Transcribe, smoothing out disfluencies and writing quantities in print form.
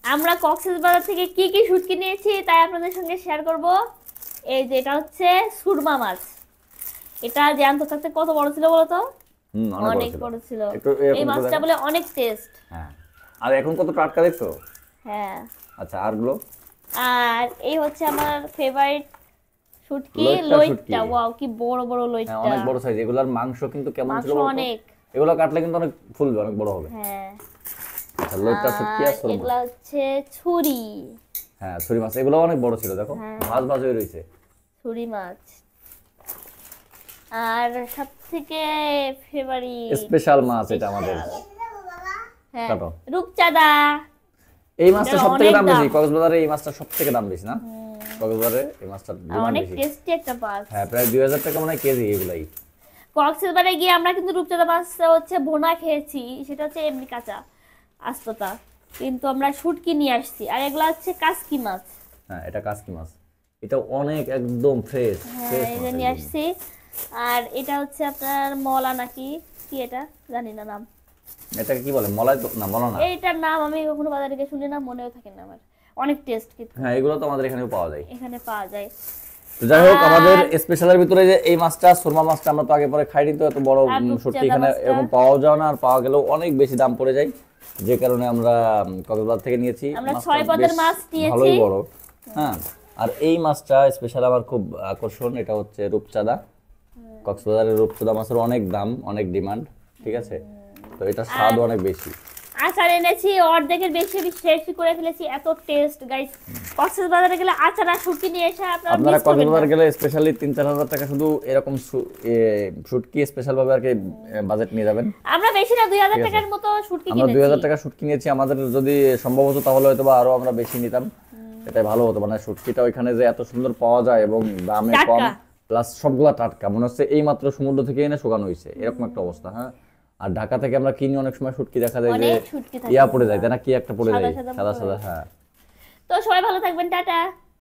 আমরা কক্সবাজার থেকে কি কি শুটকি নিয়েছি তাই আপনাদের সঙ্গে শেয়ার করব। এই যে এটা হচ্ছে সুরমা মাছ। এটা জ্যান্ত থাকতে কত বড় ছিল বলো তো? অনেক বড় ছিল। এই মাছটা বলে অনেক টেস্ট। হ্যাঁ, আর এখন কত টাটকা দেখছো? হ্যাঁ। আচ্ছা, আরগুলো? আর এই হচ্ছে আমার ফেভারিট শুটকি, লইট্টা। ওয়াও, কি বড় বড় লইট্টা। হ্যাঁ, অনেক বড় সাইজ। এগুলার মাংস কিন্তু কেমন ছিল বলো তো? অনেক। এগুলো কাটলে কিন্তু অনেক ফুলবে, অনেক বড় হবে। হ্যাঁ। আচ্ছা, লইট্টা শুটকি আর সুরমা। এগুলা হচ্ছে ছুরি। হ্যাঁ, ছুরি মাছ। এগুলো অনেক বড় ছিল, দেখো ভাজ ভাজ হয়ে রয়েছে। ছুরি মাছ। আর সবথেকে ফেভারিট স্পেশাল মাছ এটা আমাদের। হ্যাঁ, কাটো। রূপচাঁদা। এই মাছটা সবথেকে দাম বেশি কক্সবাজারে। এই মাছটা সবথেকে দাম বেশি না? কক্সবাজারে এই মাছটার ডিমান্ড অনেক বেশি। টেস্টি একটা মাছ। হ্যাঁ, প্রায় 2000 টাকা মনে হয় কেজি এগুলাই। কক্সবাজারে গিয়ে আমরা কিন্তু রূপচাঁদা মাছ হচ্ছে ভুনা খেয়েছি, সেটা হচ্ছে এমনি কাঁচা আস্ততা, কিন্তু আমরা শুটকি নিয়ে আসছি। আর এগুলা হচ্ছে কাসকি মাছ। হ্যাঁ, এটা কাসকি মাছ। এটা অনেক একদম ফ্রেশ হ্যাঁ, এই যে নিয়ে আসছি। আর এটা হচ্ছে আপনার মলা নাকি কি, এটা জানি না নাম। এটাকে কি বলে? মলাই তো না, মলা না। এইটার নাম আমি কখনো বাজারে গিয়ে শুনি না, মনেও থাকে না আমার। অনেক টেস্ট কিন্তু। হ্যাঁ, এগুলো তো আমাদের এখানেও পাওয়া যায়। এখানে পাওয়া যায়। তো যাই হোক, আমাদের স্পেশালের ভিতরে যে এই মাছটা, সুরমা মাছটা, আমরা তো আগে পরে খাইনি, তো এত বড় সত্যি এখানে এরকম পাওয়া যায় না। আর পাওয়া গেলেও অনেক বেশি দাম পড়ে যায়, যে কারণে আমরা কক্সবাজার থেকে নিয়েছি। আমরা 6 পদের মাছ নিয়েছি, ভালোই বড়। হ্যাঁ, আর এই মাছটা স্পেশাল আমার খুব আকর্ষণ। এটা হচ্ছে রূপচাঁদা। কক্সবাজারের রূপচাঁদা মাছের অনেক দাম, অনেক ডিমান্ড, ঠিক আছে? তো এটা স্বাদ অনেক বেশি। আচার এনেছি, অর্ধেকের বেশি শেষ করে ফেলেছি, এত টেস্ট গাইস। কক্সবাজারে গেলে আচার আর শুটকি নিয়ে এসে আপনারা কক্সবাজার গেলে স্পেশালি 3-4 হাজার টাকা শুধু এরকম শুটকি স্পেশাল ভাবে আর কি বাজেট নিয়ে যাবেন। আমরা বেশি না 2000 টাকার মতো শুটকি কিনেছি। আমরা 2000 টাকা শুটকি নিয়েছি। আমাদের যদি সম্ভব হতো তাহলে হয়তো বা আরো আমরা বেশি নিতাম, এটাই ভালো হতো। মানে শুটকিটা ওইখানে যে এত সুন্দর পাওয়া যায় এবং দামে কম, প্লাস সবগুলা টাটকা, মনে হচ্ছে এই মাত্র সমুদ্র থেকে এনে শুকানো হয়েছে, এরকম একটা অবস্থা। হ্যাঁ, আর ঢাকা থেকে আমরা কিনি, অনেক সময় শুটকি দেখা যায় যে ইয়া পড়ে যায়, তাই না? কি একটা পড়ে যায় সাদা সাদা। হ্যাঁ, তো সবাই ভালো থাকবেন, টাটা।